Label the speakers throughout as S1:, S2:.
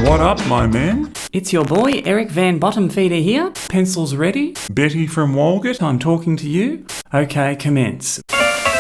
S1: What up, my man?
S2: It's your boy, Eric Van Bottomfeeder here.
S1: Pencils ready? Betty from Walgett,
S2: I'm talking to you. Okay, commence.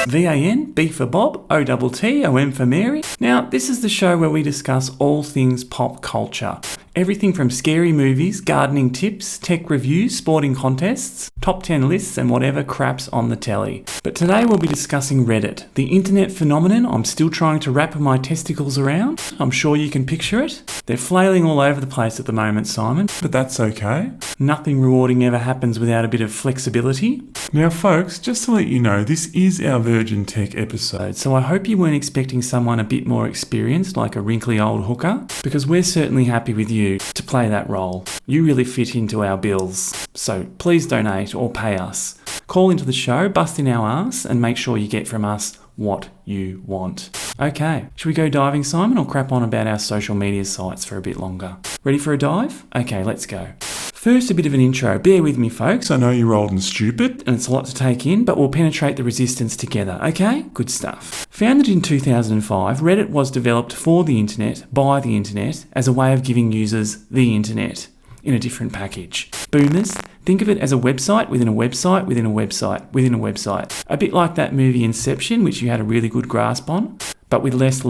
S2: VAN, B for Bob, OTT, OM for Mary. Now, this is the show where we discuss all things pop culture. Everything from scary movies, gardening tips, tech reviews, sporting contests, top 10 lists, and whatever crap's on the telly. But today we'll be discussing Reddit, the internet phenomenon I'm still trying to wrap my testicles around. I'm sure you can picture it. They're flailing all over the place at the moment, Simon.
S1: but that's okay.
S2: Nothing rewarding ever happens without a bit of flexibility.
S1: Now, folks, just to let you know, this is our Virgin Tech episode.
S2: So I hope you weren't expecting someone a bit more experienced, like a wrinkly old hooker, because we're certainly happy with you to play that role. You really fit into our bills. So please donate or pay us. Call into the show, bust in our ass, and make sure you get from us what you want. Okay, should we go diving, Simon, or crap on about our social media sites for a bit longer? Ready for a dive? Okay, let's go. First, a bit of an intro. Bear with me, folks.
S1: I know you're old and stupid.
S2: And it's a lot to take in, but we'll penetrate the resistance together, okay? Good stuff. Founded in 2005, Reddit was developed for the internet, by the internet, as a way of giving users the internet in a different package. Boomers, think of it as a website within a website within a website within a website. A bit like that movie Inception, which you had a really good grasp on, but with less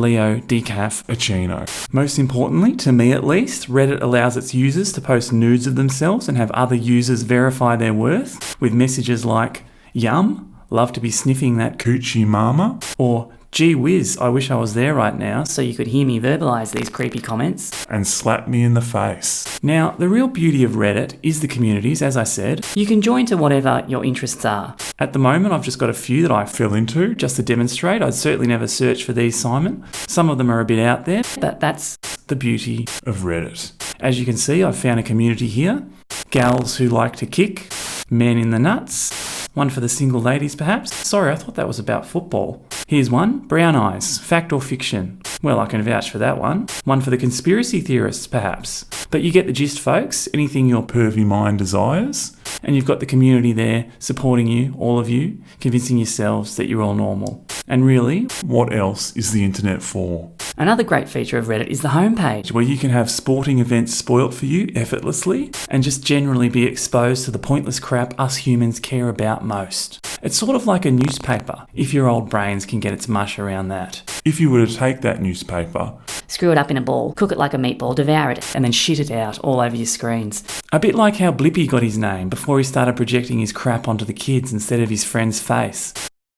S2: 𝗕𝗫𝗂𝗬𝗂𝗧𝗔𝗖𝗍. Most importantly, to me at least, Reddit allows its users to post nudes of themselves and have other users verify their worth with messages like, "Yum, love to be sniffing that
S1: Coochie mama.
S2: or "Gee whiz, I wish I was there right now so you could hear me verbalise these creepy comments."
S1: And slap me in the face.
S2: Now, the real beauty of Reddit is the communities, as I said. You can join to whatever your interests are. At the moment, I've just got a few that I fell into just to demonstrate. I'd certainly never search for these, Simon. Some of them are a bit out there, but that's the beauty
S1: Of Reddit.
S2: As you can see, I've found a community here. Gals who like to kick, men in the nuts. One for the single ladies, perhaps. Sorry, I thought that was about football. Here's one. Brown eyes. Fact or fiction? Well, I can vouch for that one. One for the conspiracy theorists, perhaps. But you get the gist, folks. Anything your pervy mind desires. And you've got the community there supporting you, all of you, convincing yourselves that you're all normal. And really,
S1: What else is the internet for?
S2: another great feature of Reddit is the homepage,
S1: Where you can have sporting events spoilt for you effortlessly.
S2: and just generally be exposed to the pointless crap us humans care about most. It's sort of like a newspaper, if your old brains can get its mush around that.
S1: If you were to take that newspaper,
S3: Screw it up in a ball, cook it like a meatball, devour it.
S2: And then shit it out all over your screens. A bit like how Blippi got his name before he started projecting his crap onto the kids instead of his friend's face.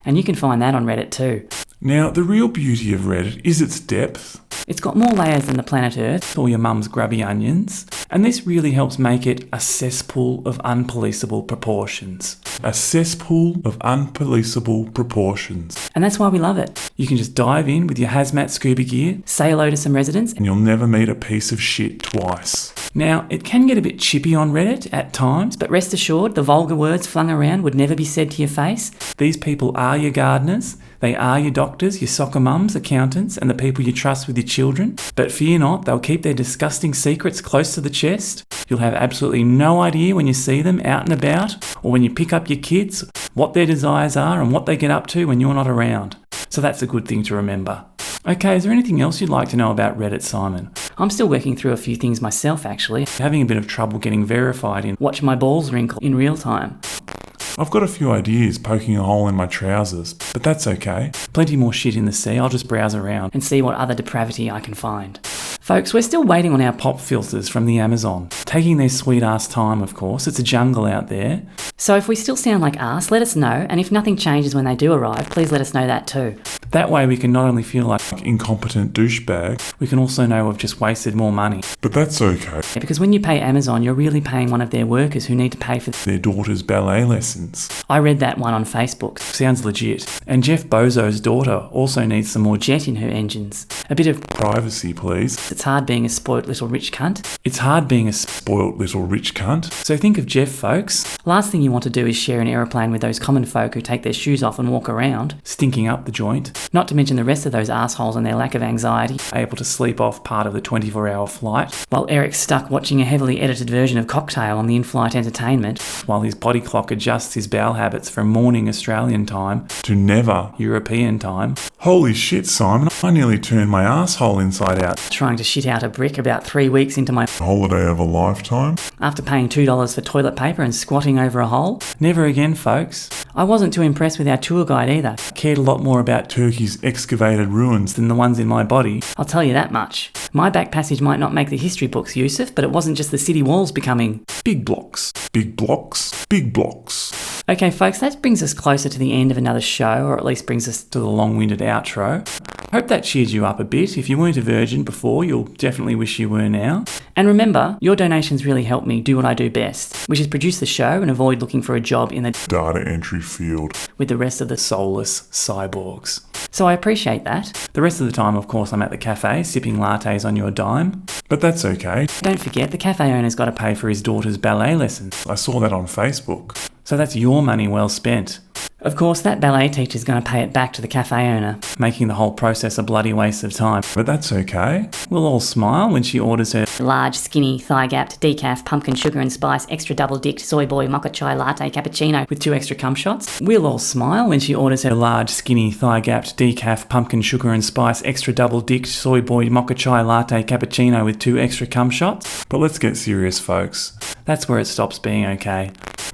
S3: And you can find that on Reddit too.
S1: now the real beauty of Reddit is its depth.
S2: It's got more layers than the planet Earth, or your mum's grubby onions, and this really helps make it a cesspool of unpoliceable proportions.
S1: A cesspool of unpoliceable proportions.
S2: And that's why we love it. You can just dive in with your hazmat scuba gear, say hello to some residents.
S1: And you'll never meet a piece of shit twice.
S2: Now, it can get a bit chippy on Reddit at times, but
S3: Rest assured, the vulgar words flung around would never be said to your face.
S2: these people are your gardeners, they are your doctors, your soccer mums, accountants, and the people you trust with your children. But fear not, they'll keep their disgusting secrets close to the chest. You'll have absolutely no idea when you see them out and about, or when you pick up your kids, what their desires are and what they get up to when you're not around. So that's a good thing to remember. Okay, is there anything else you'd like to know about Reddit, Simon?
S3: I'm still working through a few things myself, actually.
S2: Having a bit of trouble getting verified in.
S3: Watch my balls wrinkle in real time.
S1: I've got a few ideas poking a hole in my trousers, but that's okay.
S2: Plenty more shit in the sea, I'll just browse around.
S3: And see what other depravity I can find.
S2: Folks, we're still waiting on our pop filters from the Amazon. Taking their sweet ass time, of course. It's a jungle out there.
S3: So if we still sound like arse, let us know, and if nothing changes when they do arrive, please let us know that too.
S2: That way we can not only feel like
S1: Incompetent douchebag,
S2: we can also know we've just wasted more money.
S1: but that's okay.
S3: Because when you pay Amazon, you're really paying one of their workers who need to pay for...
S1: Their daughter's ballet lessons.
S3: I read that one on Facebook.
S2: Sounds legit. And Jeff Bezos's daughter also needs some more
S3: Jet in her engines. A bit of...
S1: Privacy, please.
S3: It's hard being a spoilt little rich cunt.
S2: It's hard being a
S1: Spoilt little rich cunt.
S2: So think of Jeff, folks,
S3: Last thing you want to do is share an aeroplane with those common folk who take their shoes off and walk around.
S2: stinking up the joint.
S3: Not to mention the rest of those assholes and their lack of anxiety,
S2: able to sleep off part of the 24-hour flight,
S3: while Eric's stuck watching a heavily edited version of Cocktail on the in-flight entertainment.
S2: while his body clock adjusts his bowel habits from morning Australian time
S1: To never.
S2: European time.
S1: Holy shit, Simon, I nearly turned my asshole inside out.
S3: Trying to shit out a brick about 3 weeks into my
S1: Holiday of a lifetime?
S3: after paying $2 for toilet paper and squatting over a hole.
S2: Never again, folks.
S3: I wasn't too impressed with our tour guide either.
S2: Cared a lot more about
S1: Turkey's excavated ruins.
S2: than the ones in my body.
S3: I'll tell you that much. My back passage might not make the history books, Yusuf, but it wasn't just the city walls becoming...
S2: Big blocks.
S1: Big blocks. Big blocks.
S3: Okay, folks, that brings us closer to the end of another show, or at least brings us
S2: To the long-winded outro. Hope that cheered you up a bit. If you weren't a virgin before, you'll definitely wish you were now.
S3: And remember, your donations really help me do what I do best, which is produce the show and avoid looking for a job in the
S1: Data entry field.
S3: with the rest of the
S2: Soulless cyborgs.
S3: So I appreciate that.
S2: The rest of the time, of course, I'm at the cafe sipping lattes on your dime.
S1: But that's okay.
S3: Don't forget, the cafe owner's got to pay.
S2: Pay for his daughter's ballet lessons.
S1: I saw that on Facebook.
S2: So that's your money well spent.
S3: Of course, that ballet teacher's going to pay it back to the cafe owner.
S2: Making the whole process a bloody waste of time.
S1: But that's okay.
S2: We'll all smile when she orders her
S3: Large, skinny, thigh-gapped, decaf, pumpkin sugar and spice, extra double-dicked, soy boy, mocha chai latte cappuccino
S2: with 2 extra cum shots. We'll all smile when she orders her large, skinny, thigh-gapped, decaf, pumpkin sugar and spice, extra double-dicked, soy boy, mocha chai latte cappuccino with 2 extra cum shots.
S1: But let's get serious, folks.
S2: That's where it stops being okay.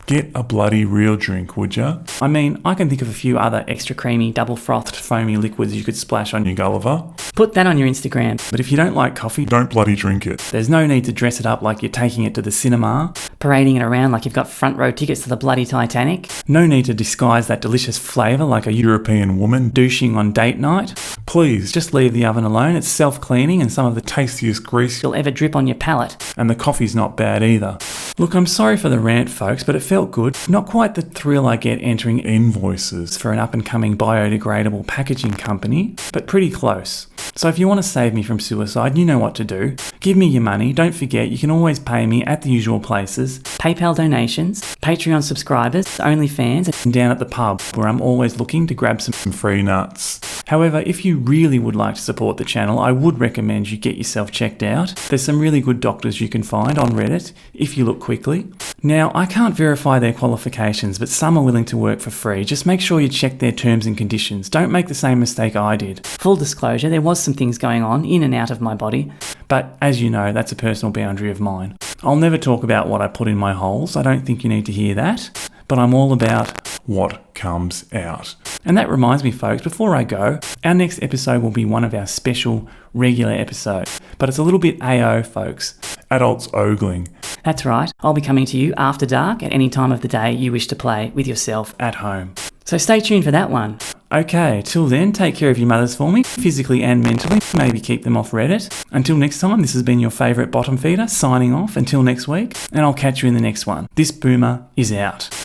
S1: Get a bloody real drink, would ya?
S2: I mean, I can think of a few other extra creamy, double-frothed, foamy liquids you could splash on your
S1: 𝗕𝗲𝗂𝗬𝗂𝗧.
S3: Put that on your Instagram.
S2: But if you don't like coffee,
S1: Don't bloody drink it.
S2: there's no need to dress it up like you're taking it to the cinema.
S3: Parading it around like you've got front row tickets to the bloody Titanic.
S2: No need to disguise that delicious flavour like a
S1: European woman.
S2: douching on date night.
S1: Please,
S2: Just leave the oven alone. It's self-cleaning and some of the
S1: tastiest grease.
S3: You'll ever drip on your palate.
S2: and the coffee's not bad either. Look, I'm sorry for the rant, folks, but it felt good. Not quite the thrill I get entering
S1: Invoices.
S2: for an up-and-coming biodegradable packaging company, but pretty close. So if you want to save me from suicide, you know what to do. Give me your money. Don't forget, you can always pay me at the usual places.
S3: PayPal donations, Patreon subscribers, OnlyFans,
S2: And down at the pub, where I'm always looking to grab some.
S1: Some free nuts.
S2: However, if you really would like to support the channel, I would recommend you get yourself checked out. There's some really good doctors you can find on Reddit, if you look quickly. Now, I can't verify their qualifications, but some are willing to work for free. Just make sure you check their terms and conditions. Don't make the same mistake I did.
S3: full disclosure, there was some things going on in and out of my body.
S2: But as you know, that's a personal boundary of mine. I'll never talk about what I put in my holes. I don't think you need to hear that. But I'm all about.
S1: What comes out?
S2: And that reminds me, folks, before I go, our next episode will be one of our special regular episodes. But it's a little bit AO, folks.
S1: Adults ogling.
S3: That's right, I'll be coming to you after dark at any time of the day you wish to play with yourself.
S2: At home.
S3: So stay tuned for that one.
S2: Okay, till then, take care of your mothers for me, physically and mentally. Maybe keep them off Reddit. Until next time, this has been your favourite bottom feeder, signing off until next week, and I'll catch you in the next one. This boomer is out.